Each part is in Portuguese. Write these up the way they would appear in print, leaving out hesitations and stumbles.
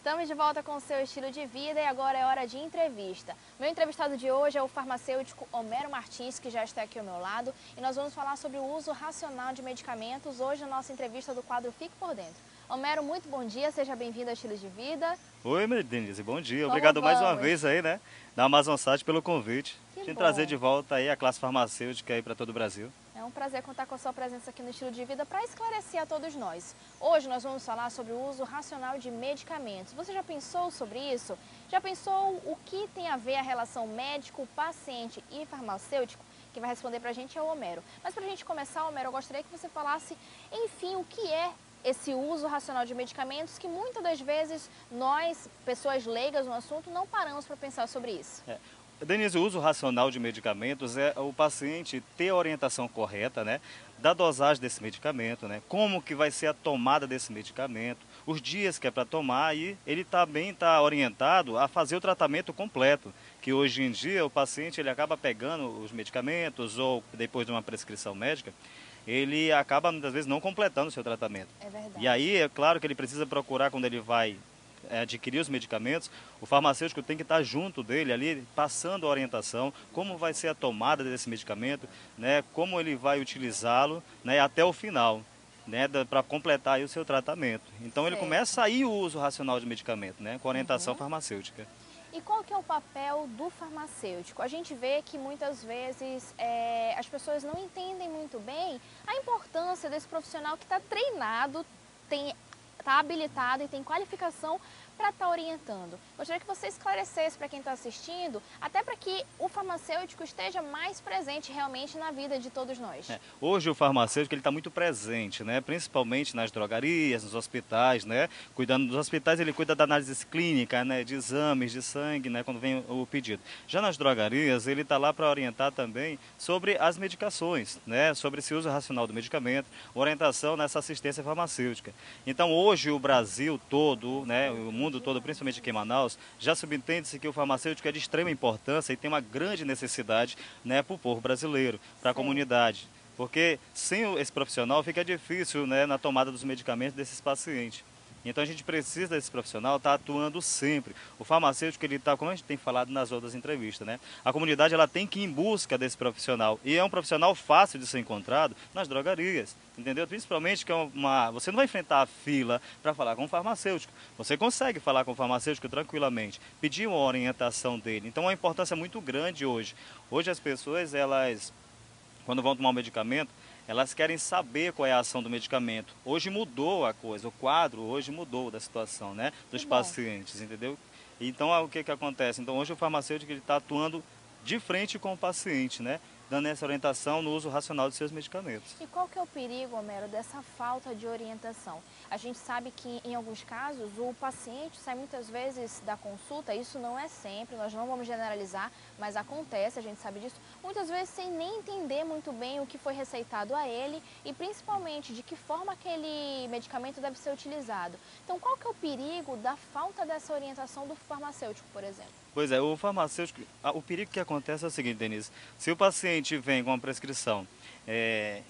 Estamos de volta com o seu estilo de vida e agora é hora de entrevista. Meu entrevistado de hoje é o farmacêutico Homero Martins, que já está aqui ao meu lado, e nós vamos falar sobre o uso racional de medicamentos hoje na nossa entrevista do quadro Fique por Dentro. Homero, muito bom dia, seja bem-vindo ao Estilo de Vida. Oi, Denise, bom dia. Como Obrigado mais uma vamos? vez aí, né, da Amazonsat pelo convite. Que De trazer bom. de volta aí a classe farmacêutica aí para todo o Brasil. É um prazer contar com a sua presença aqui no Estilo de Vida para esclarecer a todos nós. Hoje nós vamos falar sobre o uso racional de medicamentos. Você já pensou sobre isso? Já pensou o que tem a ver a relação médico-paciente e farmacêutico? Quem vai responder para a gente é o Homero. Mas para a gente começar, Homero, eu gostaria que você falasse, enfim, o que é esse uso racional de medicamentos que muitas das vezes nós, pessoas leigas no assunto, não paramos para pensar sobre isso. Denise, o uso racional de medicamentos é o paciente ter a orientação correta, né, da dosagem desse medicamento, né, como que vai ser a tomada desse medicamento, os dias que é para tomar e ele também está orientado a fazer o tratamento completo, que hoje em dia o paciente ele acaba pegando os medicamentos ou depois de uma prescrição médica, ele acaba muitas vezes não completando o seu tratamento. É verdade. E aí é claro que ele precisa procurar quando ele vai adquirir os medicamentos, o farmacêutico tem que estar junto dele ali, passando a orientação, como vai ser a tomada desse medicamento, né, como ele vai utilizá-lo, né, até o final, né, para completar aí o seu tratamento. Então ele Certo. começa aí o uso racional de medicamento, né, com orientação farmacêutica. E qual que é o papel do farmacêutico? A gente vê que muitas vezes as pessoas não entendem muito bem a importância desse profissional que está treinado, está habilitado e tem qualificação para estar orientando. Gostaria que você esclarecesse para quem está assistindo, até para que o farmacêutico esteja mais presente realmente na vida de todos nós. Hoje o farmacêutico ele está muito presente, né? Principalmente nas drogarias, nos hospitais, né? Cuidando dos hospitais, ele cuida da análise clínica, né? De exames de sangue, né? Quando vem o pedido. Já nas drogarias, ele está lá para orientar também sobre as medicações, né? Sobre esse uso racional do medicamento, orientação nessa assistência farmacêutica. Então hoje o Brasil todo, né? O mundo todo, principalmente aqui em Manaus, já subentende-se que o farmacêutico é de extrema importância e tem uma grande necessidade, né, para o povo brasileiro, para a comunidade. Porque sem esse profissional fica difícil, né, na tomada dos medicamentos desses pacientes. Então a gente precisa desse profissional estar atuando sempre. O farmacêutico, ele está, como a gente tem falado nas outras entrevistas, né? A comunidade ela tem que ir em busca desse profissional. E é um profissional fácil de ser encontrado nas drogarias, entendeu? Principalmente que você não vai enfrentar a fila para falar com o farmacêutico. Você consegue falar com o farmacêutico tranquilamente, pedir uma orientação dele. Então é uma importância muito grande hoje. Hoje as pessoas, elas, quando vão tomar um medicamento, elas querem saber qual é a ação do medicamento. Hoje mudou a coisa, o quadro hoje mudou da situação, né, dos pacientes, entendeu? Então o que acontece? Então hoje o farmacêutico está atuando de frente com o paciente, né, dando essa orientação no uso racional de seus medicamentos. E qual que é o perigo, Homero, dessa falta de orientação? A gente sabe que, em alguns casos, o paciente sai muitas vezes da consulta, isso não é sempre, nós não vamos generalizar, mas acontece, a gente sabe disso, muitas vezes sem nem entender muito bem o que foi receitado a ele e, principalmente, de que forma aquele medicamento deve ser utilizado. Então, qual que é o perigo da falta dessa orientação do farmacêutico, por exemplo? Pois é, o farmacêutico, o perigo que acontece é o seguinte, Denise, se o paciente vem com uma prescrição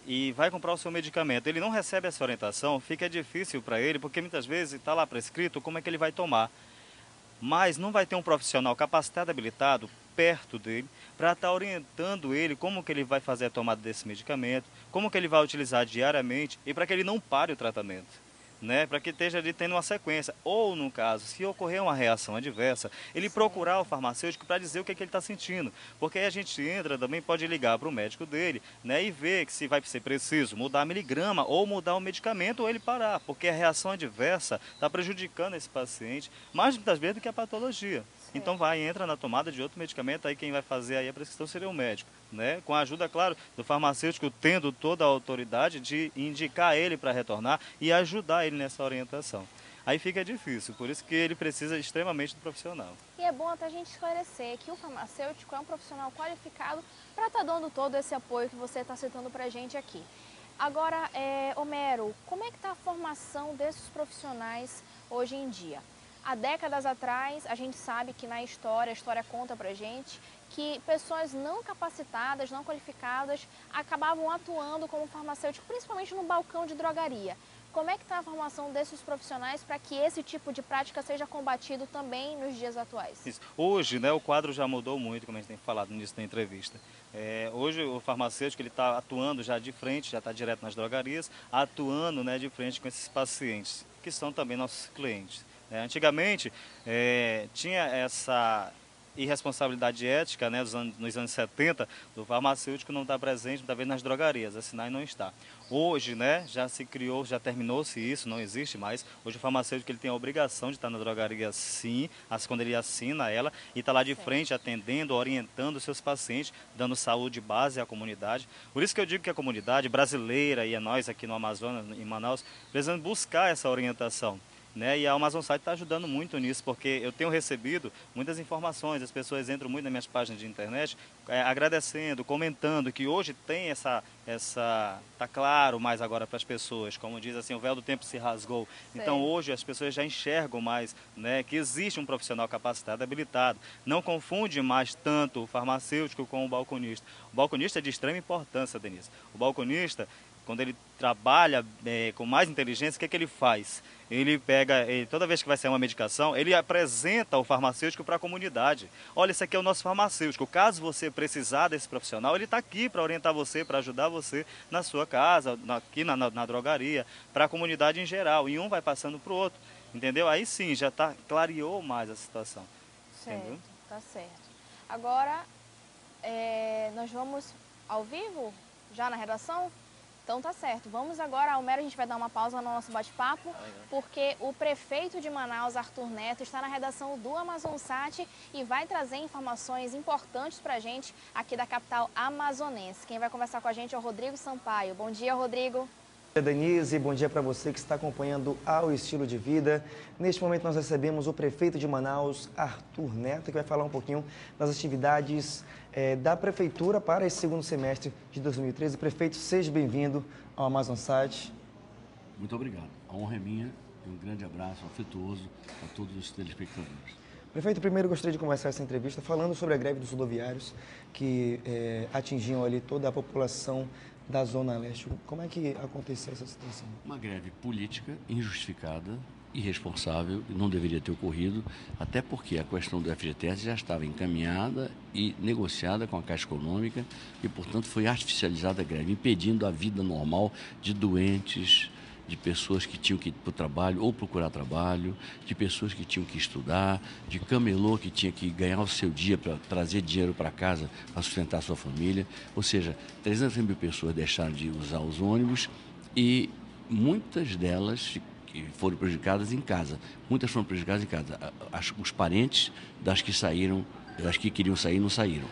e vai comprar o seu medicamento, ele não recebe essa orientação, fica difícil para ele, porque muitas vezes está lá prescrito como é que ele vai tomar. Mas não vai ter um profissional capacitado, habilitado, perto dele, para estar orientando ele como que ele vai fazer a tomada desse medicamento, como que ele vai utilizar diariamente e para que ele não pare o tratamento. Né, para que esteja ali tendo uma sequência, ou no caso, se ocorrer uma reação adversa, ele procurar o farmacêutico para dizer o que ele está sentindo, porque aí a gente entra, também pode ligar para o médico dele, né, e ver que se vai ser preciso mudar a miligrama, ou mudar o medicamento, ou ele parar, porque a reação adversa está prejudicando esse paciente, mais muitas vezes do que a patologia. Então entra na tomada de outro medicamento, aí quem vai fazer aí a prescrição seria o médico, né? Com a ajuda, claro, do farmacêutico, tendo toda a autoridade de indicar ele para retornar e ajudar ele nessa orientação. Aí fica difícil, por isso que ele precisa extremamente do profissional. E é bom até a gente esclarecer que o farmacêutico é um profissional qualificado para estar dando todo esse apoio que você está citando para a gente aqui. Agora, Homero, como é que está a formação desses profissionais hoje em dia? Há décadas atrás, a gente sabe que na história, a história conta pra gente que pessoas não capacitadas, não qualificadas, acabavam atuando como farmacêutico, principalmente no balcão de drogaria. Como é que está a formação desses profissionais para que esse tipo de prática seja combatido também nos dias atuais? Isso. Hoje, né, o quadro já mudou muito, como a gente tem falado no início da entrevista. Hoje o farmacêutico ele está atuando já de frente, já está direto nas drogarias, atuando, né, de frente com esses pacientes, que são também nossos clientes. Antigamente tinha essa irresponsabilidade ética, né, nos anos 70, do farmacêutico não estar presente, talvez nas drogarias, assinar e não está. Hoje, né, já se criou, já terminou-se isso, não existe mais. Hoje o farmacêutico ele tem a obrigação de estar na drogaria sim, quando ele assina ela, e está lá de frente atendendo, orientando os seus pacientes, dando saúde base à comunidade. Por isso que eu digo que a comunidade brasileira e nós aqui no Amazonas, em Manaus, precisamos buscar essa orientação. E a Amazon Site está ajudando muito nisso, porque eu tenho recebido muitas informações, as pessoas entram muito nas minhas páginas de internet, agradecendo, comentando que hoje tem tá claro mais agora para as pessoas, como diz assim, o véu do tempo se rasgou. Sei. Então hoje as pessoas já enxergam mais, né, que existe um profissional capacitado, habilitado. Não confunde mais tanto o farmacêutico com o balconista. O balconista é de extrema importância, Denise. O balconista, quando ele trabalha com mais inteligência, o que ele faz? Ele pega, toda vez que vai sair uma medicação, ele apresenta o farmacêutico para a comunidade. Olha, esse aqui é o nosso farmacêutico. Caso você precisar desse profissional, ele está aqui para orientar você, para ajudar você na sua casa, aqui na drogaria, para a comunidade em geral. E um vai passando para o outro, entendeu? Aí sim, já clareou mais a situação. Certo, entendeu? Tá certo. Agora, nós vamos ao vivo, já na redação? Então tá certo. Vamos agora, Almero, a gente vai dar uma pausa no nosso bate-papo, porque o prefeito de Manaus, Arthur Neto, está na redação do Amazonsat e vai trazer informações importantes pra gente aqui da capital amazonense. Quem vai conversar com a gente é o Rodrigo Sampaio. Bom dia, Rodrigo. Bom dia, Denise. Bom dia para você que está acompanhando Ao Estilo de Vida. Neste momento nós recebemos o prefeito de Manaus, Arthur Neto, que vai falar um pouquinho das atividades da prefeitura para esse segundo semestre de 2013. Prefeito, seja bem-vindo ao Amazonsat. Muito obrigado. A honra é minha e um grande abraço afetuoso a todos os telespectadores. Prefeito, primeiro gostaria de começar essa entrevista falando sobre a greve dos rodoviários que atingiam ali toda a população da Zona Leste. Como é que aconteceu essa situação? Uma greve política, injustificada, irresponsável, e não deveria ter ocorrido, até porque a questão do FGTS já estava encaminhada e negociada com a Caixa Econômica e, portanto, foi artificializada a greve, impedindo a vida normal de doentes, de pessoas que tinham que ir para o trabalho ou procurar trabalho, de pessoas que tinham que estudar, de camelô que tinha que ganhar o seu dia para trazer dinheiro para casa para sustentar a sua família. Ou seja, 300 mil pessoas deixaram de usar os ônibus e muitas delas foram prejudicadas em casa. Muitas foram prejudicadas em casa. Os parentes das que saíram, das que queriam sair, não saíram.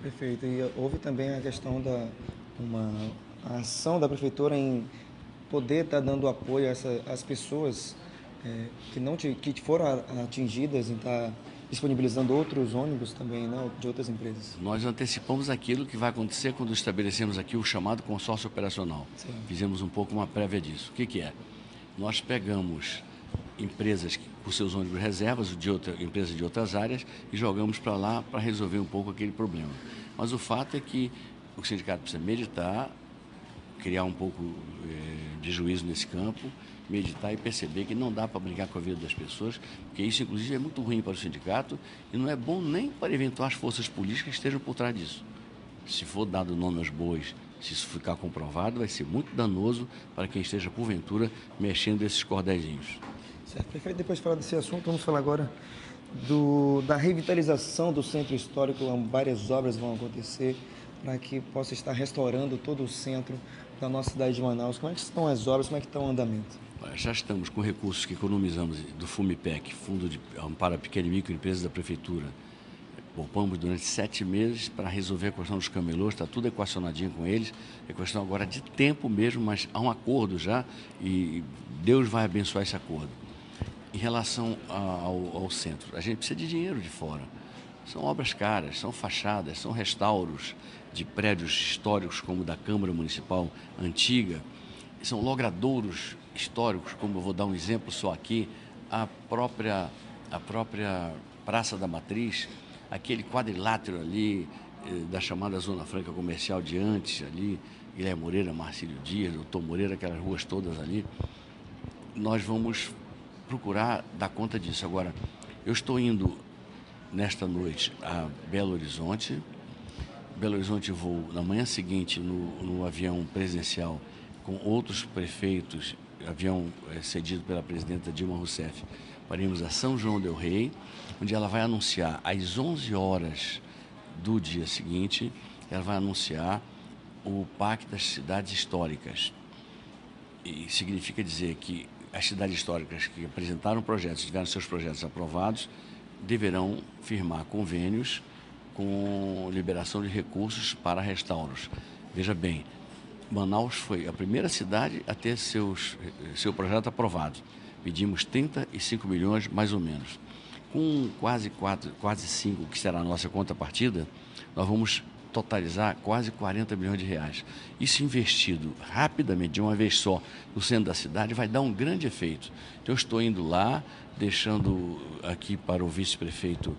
Perfeito. E houve também a questão uma ação da prefeitura em poder estar dando apoio a às pessoas que foram atingidas em estar disponibilizando outros ônibus também, né, de outras empresas. Nós antecipamos aquilo que vai acontecer quando estabelecemos aqui o chamado consórcio operacional. Sim. Fizemos um pouco uma prévia disso. O que é? Nós pegamos empresas com seus ônibus reservas, empresas de outras áreas, e jogamos para lá para resolver um pouco aquele problema. Mas o fato é que o sindicato precisa meditar, criar um pouco de juízo nesse campo, meditar e perceber que não dá para brincar com a vida das pessoas, porque isso, inclusive, é muito ruim para o sindicato e não é bom nem para eventuais forças políticas que estejam por trás disso. Se for dado nome aos bois, se isso ficar comprovado, vai ser muito danoso para quem esteja, porventura, mexendo esses cordéisinhos. Certo, prefeito, depois de falar desse assunto, vamos falar agora da revitalização do centro histórico. Várias obras vão acontecer para que possa estar restaurando todo o centro da nossa cidade de Manaus. Como é que estão as obras, como é que está o andamento? Já estamos com recursos que economizamos do FUMIPEC, Fundo de Amparo a Pequena e Microempresas da Prefeitura. Poupamos durante 7 meses para resolver a questão dos camelôs, está tudo equacionadinho com eles. É questão agora de tempo mesmo, mas há um acordo já e Deus vai abençoar esse acordo. Em relação ao centro, a gente precisa de dinheiro de fora. São obras caras, são fachadas, são restauros de prédios históricos como o da Câmara Municipal antiga, são logradouros históricos, como eu vou dar um exemplo só aqui, a própria Praça da Matriz, aquele quadrilátero ali da chamada Zona Franca Comercial de antes, ali, Guilherme Moreira, Marcílio Dias, Doutor Moreira, aquelas ruas todas ali, nós vamos procurar dar conta disso. Agora, eu estou indo nesta noite a Belo Horizonte. Belo Horizonte vou na manhã seguinte no avião presidencial com outros prefeitos, avião cedido pela presidenta Dilma Rousseff, para irmos a São João del Rei, onde ela vai anunciar às 11 horas do dia seguinte, ela vai anunciar o Pacto das Cidades Históricas. E significa dizer que as cidades históricas que apresentaram projetos, tiveram seus projetos aprovados, deverão firmar convênios com liberação de recursos para restauros. Veja bem, Manaus foi a primeira cidade a ter seu projeto aprovado. Pedimos 35 milhões, mais ou menos. Com quase 5, que será a nossa contrapartida, nós vamos totalizar quase 40 milhões de reais. Isso investido rapidamente, de uma vez só, no centro da cidade, vai dar um grande efeito. Então, eu estou indo lá, deixando aqui para o vice-prefeito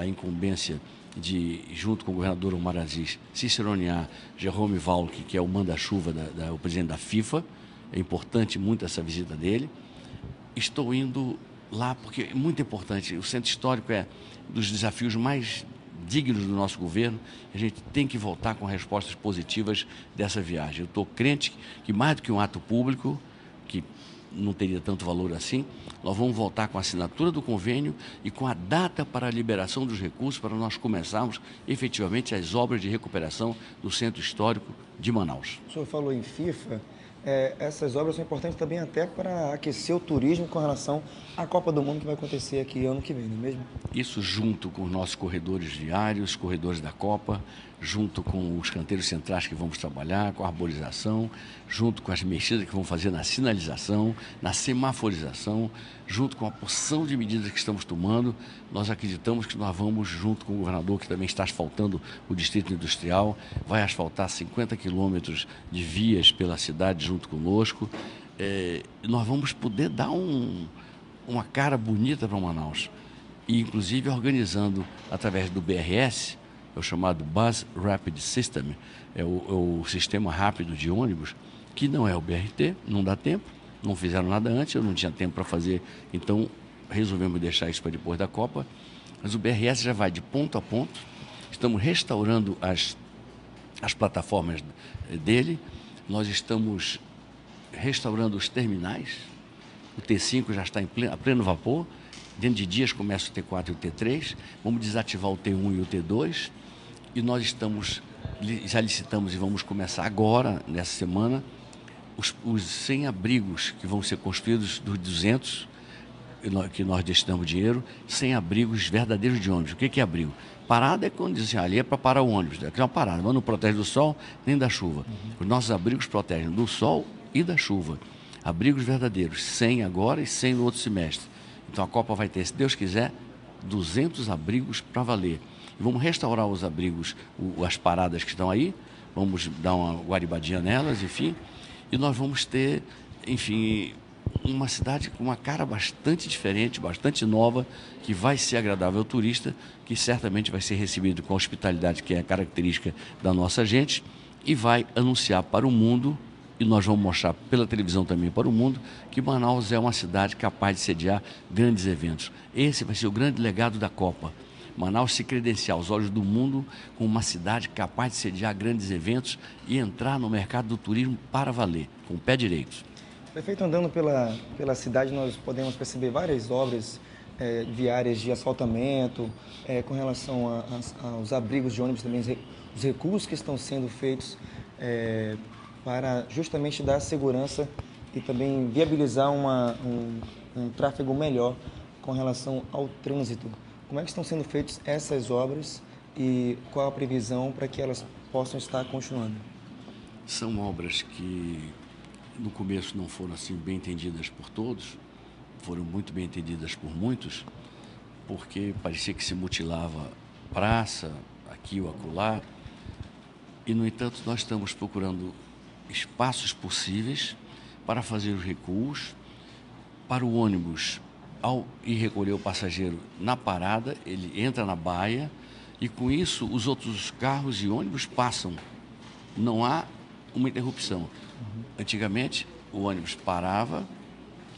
a incumbência de, junto com o governador Omar Aziz, ciceronear Jerome Valk, que é o manda-chuva, o presidente da FIFA. É importante muito essa visita dele. Estou indo lá porque é muito importante. O centro histórico é dos desafios mais dignos do nosso governo. A gente tem que voltar com respostas positivas dessa viagem. Eu estou crente que mais do que um ato público, que não teria tanto valor assim, nós vamos voltar com a assinatura do convênio e com a data para a liberação dos recursos para nós começarmos efetivamente as obras de recuperação do centro histórico de Manaus. O senhor falou em FIFA. Essas obras são importantes também até para aquecer o turismo com relação à Copa do Mundo que vai acontecer aqui ano que vem, não é mesmo? Isso junto com os nossos corredores viários, corredores da Copa, junto com os canteiros centrais que vamos trabalhar, com a arborização, junto com as mexidas que vamos fazer na sinalização, na semaforização, junto com a porção de medidas que estamos tomando. Nós acreditamos que nós vamos, junto com o governador, que também está asfaltando o Distrito Industrial, vai asfaltar 50 quilômetros de vias pela cidade junto conosco. Nós vamos poder dar uma cara bonita para Manaus. E, inclusive, organizando através do BRS, é o chamado Bus Rapid System, é o sistema rápido de ônibus, que não é o BRT, não dá tempo, não fizeram nada antes, eu não tinha tempo para fazer, então resolvemos deixar isso para depois da Copa. Mas o BRS já vai de ponto a ponto, estamos restaurando as plataformas dele, nós estamos restaurando os terminais, o T5 já está a pleno vapor, dentro de dias começa o T4 e o T3, vamos desativar o T1 e o T2, e nós já licitamos e vamos começar agora, nessa semana, os 100 abrigos que vão ser construídos dos 200, que nós destinamos dinheiro, 100 abrigos verdadeiros de ônibus. O que é abrigo? Parada é quando dizem ali é para parar o ônibus, aqui é uma parada, mas não protege do sol nem da chuva. Os nossos abrigos protegem do sol e da chuva. Abrigos verdadeiros, 100 agora e 100 no outro semestre. Então a Copa vai ter, se Deus quiser, 200 abrigos para valer. E vamos restaurar os abrigos, as paradas que estão aí, vamos dar uma guaribadinha nelas, enfim, e nós vamos ter, enfim, uma cidade com uma cara bastante diferente, bastante nova, que vai ser agradável ao turista, que certamente vai ser recebido com a hospitalidade que é a característica da nossa gente, e vai anunciar para o mundo, e nós vamos mostrar pela televisão também para o mundo, que Manaus é uma cidade capaz de sediar grandes eventos. Esse vai ser o grande legado da Copa. Manaus se credenciar aos olhos do mundo como uma cidade capaz de sediar grandes eventos e entrar no mercado do turismo para valer, com o pé direito. Prefeito, andando pela cidade, nós podemos perceber várias obras viárias de asfaltamento, com relação aos abrigos de ônibus, também os recursos que estão sendo feitos para justamente dar segurança e também viabilizar um tráfego melhor com relação ao trânsito. Como é que estão sendo feitas essas obras e qual a previsão para que elas possam estar continuando? São obras que no começo não foram assim bem entendidas por todos, foram muito bem entendidas por muitos, porque parecia que se mutilava praça, aqui ou acolá, e no entanto nós estamos procurando espaços possíveis para fazer os recuos, para o ônibus, ao ir recolher o passageiro na parada, ele entra na baia, E com isso, os outros carros e ônibus passam. Não há uma interrupção. Antigamente, o ônibus parava,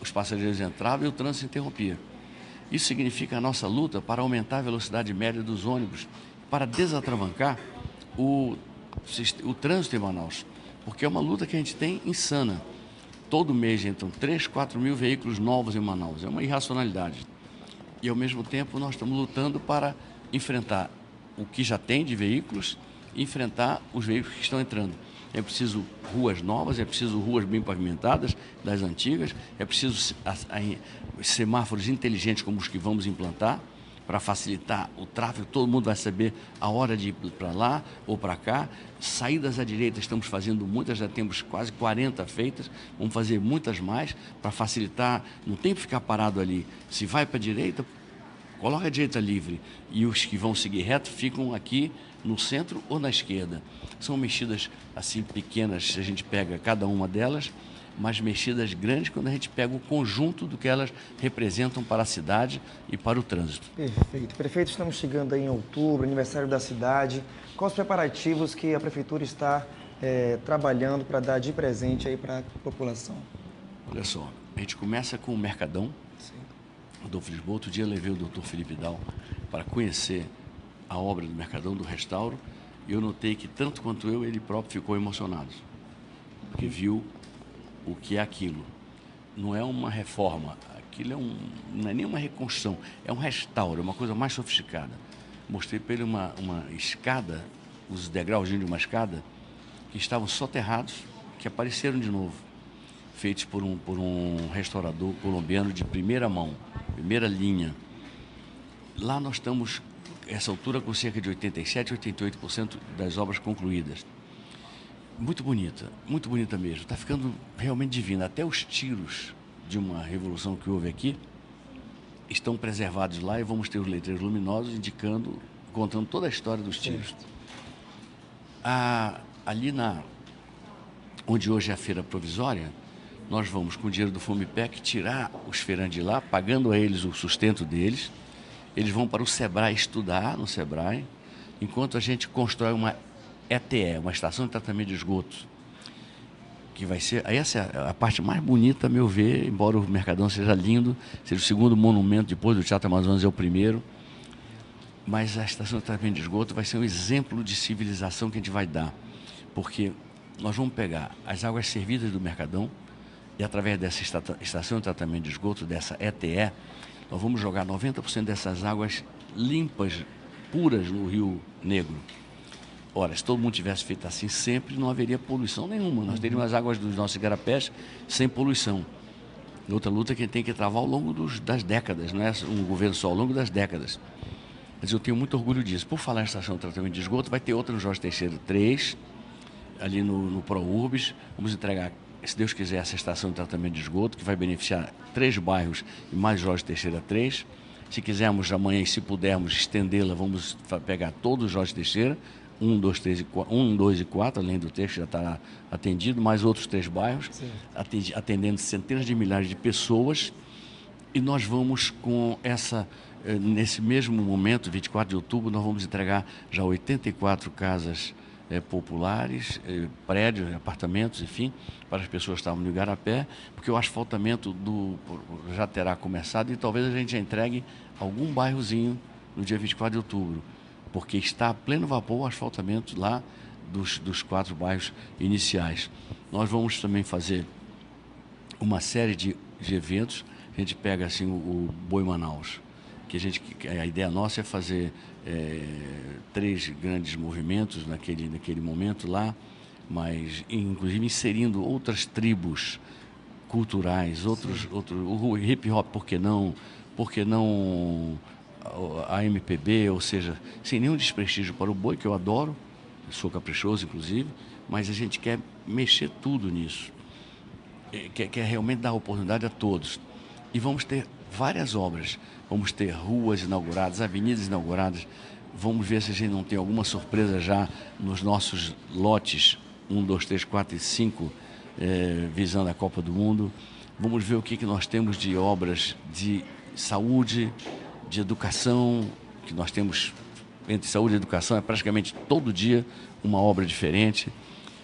os passageiros entravam e o trânsito se interrompia. Isso significa a nossa luta para aumentar a velocidade média dos ônibus, para desatravancar o trânsito em Manaus. Porque é uma luta que a gente tem insana. Todo mês entram 3, 4 mil veículos novos em Manaus. É uma irracionalidade. E, ao mesmo tempo, nós estamos lutando para enfrentar o que já tem de veículos e enfrentar os veículos que estão entrando. É preciso ruas novas, é preciso ruas bem pavimentadas, das antigas, é preciso semáforos inteligentes como os que vamos implantar, para facilitar o tráfego, todo mundo vai saber a hora de ir para lá ou para cá. Saídas à direita estamos fazendo muitas, já temos quase 40 feitas, vamos fazer muitas mais para facilitar, não tem que ficar parado ali. Se vai para a direita, coloca a direita livre e os que vão seguir reto ficam aqui no centro ou na esquerda. São mexidas assim pequenas, se a gente pega cada uma delas, mas mexidas grandes quando a gente pega o conjunto do que elas representam para a cidade e para o trânsito. Perfeito. Prefeito, estamos chegando aí em outubro, aniversário da cidade. Quais os preparativos que a Prefeitura está trabalhando para dar de presente aí para a população? Olha só, a gente começa com o Mercadão. Sim. Adolfo Lisboa, outro dia levei o Dr. Felipe Dal para conhecer a obra do Mercadão, do restauro, e eu notei que tanto quanto eu, ele próprio ficou emocionado, porque viu o que é aquilo. Não é uma reforma, aquilo não é nem uma reconstrução, é um restauro, é uma coisa mais sofisticada. Mostrei para ele uma escada, os degraus de uma escada, que estavam soterrados, que apareceram de novo, feitos por um restaurador colombiano de primeira mão, primeira linha. Lá nós estamos, essa altura, com cerca de 87%, 88% das obras concluídas. Muito bonita mesmo. Está ficando realmente divina. Até os tiros de uma revolução que houve aqui estão preservados lá e vamos ter os letreiros luminosos contando toda a história dos tiros. Ali onde hoje é a feira provisória, nós vamos, com o dinheiro do FOMIPEC, tirar os feirantes de lá, pagando a eles o sustento deles. Eles vão para o Sebrae estudar no Sebrae, enquanto a gente constrói uma ETE, uma estação de tratamento de esgotos, que vai ser, essa é a parte mais bonita, a meu ver, embora o Mercadão seja lindo, seja o segundo monumento, depois do Teatro Amazonas é o primeiro, mas a estação de tratamento de esgoto vai ser um exemplo de civilização que a gente vai dar, porque nós vamos pegar as águas servidas do Mercadão e, através dessa estação de tratamento de esgoto, dessa ETE, nós vamos jogar 90% dessas águas limpas, puras, no Rio Negro. Ora, se todo mundo tivesse feito assim sempre, não haveria poluição nenhuma. Nós teríamos as águas dos nossos igarapés sem poluição. Outra luta que a gente tem que travar ao longo das décadas, não é um governo só, ao longo das décadas. Mas eu tenho muito orgulho disso. Por falar em estação de tratamento de esgoto, vai ter outra no Jorge Teixeira 3, ali no ProUrbis. Vamos entregar, se Deus quiser, essa estação de tratamento de esgoto, que vai beneficiar 3 bairros e mais Jorge Teixeira 3. Se quisermos amanhã, e se pudermos estendê-la, vamos pegar todo o Jorge Teixeira, 1, 2 e 4, além do texto já está atendido, mais outros 3 bairros, atendendo centenas de milhares de pessoas. E nós vamos com nesse mesmo momento, 24 de outubro, nós vamos entregar já 84 casas populares, prédios, apartamentos, enfim, para as pessoas que estavam no Igarapé, porque o asfaltamento já terá começado e talvez a gente já entregue algum bairrozinho no dia 24 de outubro, porque está a pleno vapor o asfaltamento lá dos 4 bairros iniciais. Nós vamos também fazer uma série de eventos. A gente pega assim o Boi Manaus, que a ideia nossa é fazer 3 grandes movimentos naquele momento lá, mas inclusive inserindo outras tribos culturais, o hip hop, por que não a MPB, ou seja, sem nenhum desprestígio para o boi, que eu adoro, sou caprichoso inclusive, mas a gente quer mexer tudo nisso, quer realmente dar oportunidade a todos. E vamos ter várias obras, vamos ter ruas inauguradas, avenidas inauguradas, vamos ver se a gente não tem alguma surpresa já nos nossos lotes 1, 2, 3, 4 e 5, visando a Copa do Mundo. Vamos ver o que nós temos de obras de saúde, de educação, que nós temos entre saúde e educação, é praticamente todo dia uma obra diferente.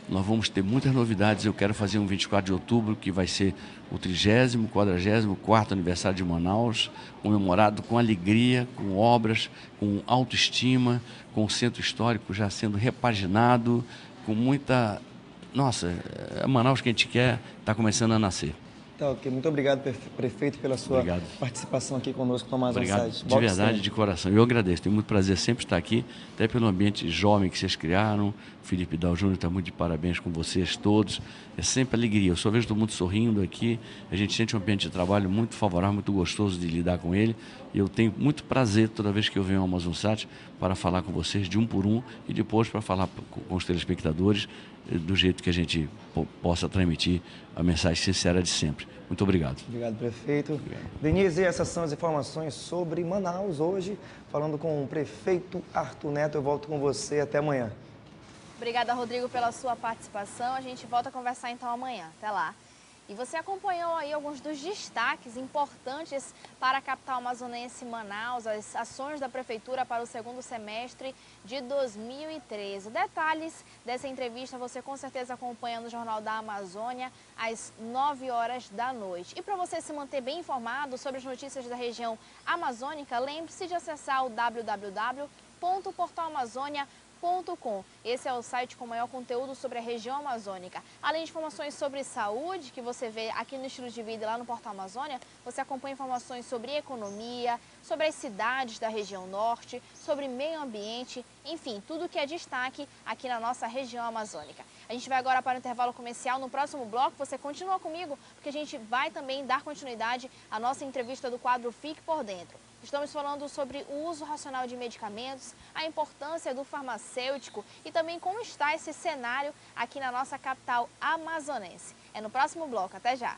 Nós vamos ter muitas novidades. Eu quero fazer um 24 de outubro, que vai ser o 30º, 44º aniversário de Manaus, comemorado com alegria, com obras, com autoestima, com o centro histórico já sendo repaginado, com muita... Nossa, a Manaus que a gente quer está começando a nascer. Tá, ok. Muito obrigado, prefeito, pela sua participação aqui conosco no Amazon Site. De verdade, de coração. Eu agradeço. Tenho muito prazer sempre estar aqui, até pelo ambiente jovem que vocês criaram. O Felipe Dal Júnior está muito de parabéns com vocês todos. É sempre alegria. Eu só vejo todo mundo sorrindo aqui. A gente sente um ambiente de trabalho muito favorável, muito gostoso de lidar com ele. E eu tenho muito prazer toda vez que eu venho ao Amazon Site para falar com vocês de um por um e depois para falar com os telespectadores do jeito que a gente possa transmitir a mensagem sincera de sempre. Muito obrigado. Obrigado, prefeito. Obrigado. Denise, essas são as informações sobre Manaus hoje, falando com o prefeito Arthur Neto. Eu volto com você até amanhã. Obrigada, Rodrigo, pela sua participação. A gente volta a conversar então amanhã. Até lá. E você acompanhou aí alguns dos destaques importantes para a capital amazonense Manaus, as ações da Prefeitura para o segundo semestre de 2013. Detalhes dessa entrevista você com certeza acompanha no Jornal da Amazônia às 9 horas da noite. E para você se manter bem informado sobre as notícias da região amazônica, lembre-se de acessar o www.portalamazônia.com. Esse é o site com maior conteúdo sobre a região amazônica. Além de informações sobre saúde, que você vê aqui no Estilo de Vida e lá no Portal Amazônia, você acompanha informações sobre economia, sobre as cidades da região norte, sobre meio ambiente, enfim, tudo que é destaque aqui na nossa região amazônica. A gente vai agora para o intervalo comercial. No próximo bloco, você continua comigo, porque a gente vai também dar continuidade à nossa entrevista do quadro Fique por Dentro. Estamos falando sobre o uso racional de medicamentos, a importância do farmacêutico e também como está esse cenário aqui na nossa capital amazonense. É no próximo bloco. Até já!